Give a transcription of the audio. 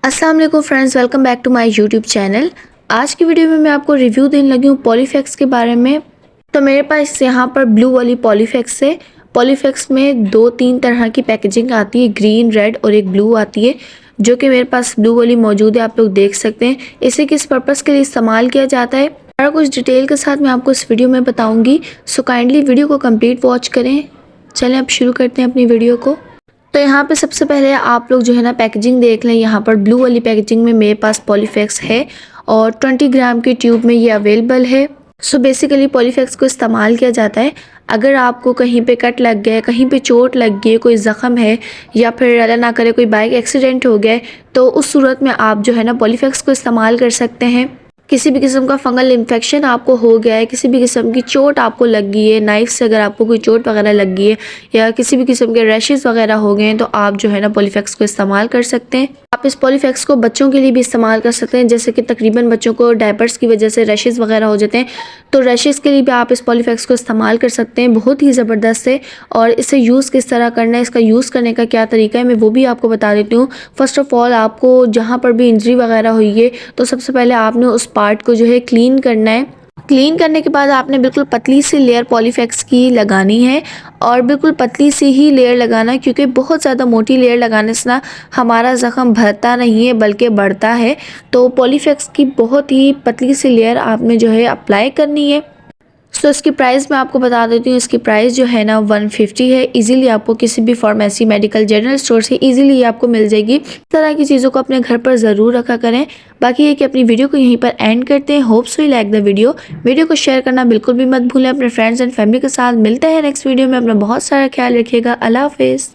अस्सलाम वालेकुम friends, welcome back to my YouTube channel. आज की वीडियो में मैं आपको रिव्यू देने लगी हूँ पॉलीफैक्स के बारे में। तो मेरे पास यहाँ पर ब्लू वाली पॉलीफैक्स है। पॉलीफैक्स में 2-3 तरह की पैकेजिंग आती है, ग्रीन, रेड और एक ब्लू आती है, जो कि मेरे पास ब्लू वाली मौजूद है। आप लोग देख सकते हैं इसे किस पर्पज़ के लिए इस्तेमाल किया जाता है, सारा कुछ डिटेल के साथ मैं आपको इस वीडियो में बताऊँगी। सो काइंडली वीडियो को कम्प्लीट वॉच करें। चलें अब शुरू करते हैं अपनी वीडियो को। तो यहाँ पे सबसे पहले आप लोग जो है ना पैकेजिंग देख लें। यहाँ पर ब्लू वाली पैकेजिंग में मेरे पास पॉलीफैक्स है और 20 ग्राम की ट्यूब में ये अवेलेबल है। सो बेसिकली पॉलीफैक्स को इस्तेमाल किया जाता है अगर आपको कहीं पे कट लग गया है, कहीं पे चोट लग गई है, कोई ज़ख़म है, या फिर अल्लाह ना करे कोई बाइक एक्सीडेंट हो गया है, तो उस सूरत में आप जो है ना पॉलीफैक्स को इस्तेमाल कर सकते हैं। किसी भी किस्म का फंगल इन्फेक्शन आपको हो गया है, किसी भी किस्म की चोट आपको लग गई है, नाइफ से अगर आपको कोई चोट वगैरह लग गई है, या किसी भी किस्म के रैशेज़ वगैरह हो गए हैं, तो आप जो है ना पॉलीफैक्स को इस्तेमाल कर सकते हैं। आप इस पॉलीफैक्स को बच्चों के लिए भी इस्तेमाल कर सकते हैं, जैसे कि तकरीबन बच्चों को डायपर्स की वजह से रैशेज़ वगैरह हो जाते हैं, तो रैशेज़ के लिए भी आप इस पॉलीफैक्स को इस्तेमाल कर सकते हैं। बहुत ही ज़बरदस्त है। और इसे यूज़ किस तरह करना है, इसका यूज़ करने का क्या तरीका है, मैं वो भी आपको बता देती हूँ। फ़र्स्ट ऑफ़ ऑल आपको जहाँ पर भी इंजरी वगैरह हुई है, तो सबसे पहले आपने उस पार्ट को जो है क्लीन करना है। क्लीन करने के बाद आपने बिल्कुल पतली सी लेयर पॉलीफैक्स की लगानी है, और बिल्कुल पतली सी ही लेयर लगाना है, क्योंकि बहुत ज़्यादा मोटी लेयर लगाने से ना हमारा ज़ख़म भरता नहीं है बल्कि बढ़ता है। तो पॉलीफैक्स की बहुत ही पतली सी लेयर आपने जो है अप्लाई करनी है। सो इसकी प्राइस मैं आपको बता देती हूँ। इसकी प्राइस जो है ना 150 है। इजीली आपको किसी भी फार्मेसी, मेडिकल, जनरल स्टोर से इजीली ये आपको मिल जाएगी। इस तरह की चीज़ों को अपने घर पर ज़रूर रखा करें। बाकी ये कि अपनी वीडियो को यहीं पर एंड करते हैं। Hope so you like the video को शेयर करना बिल्कुल भी मत भूलें अपने फ्रेंड्स एंड फैमिली के साथ। मिलते हैं नेक्स्ट वीडियो में। अपना बहुत सारा ख्याल रखिएगा। अल्लाह हाफिज़।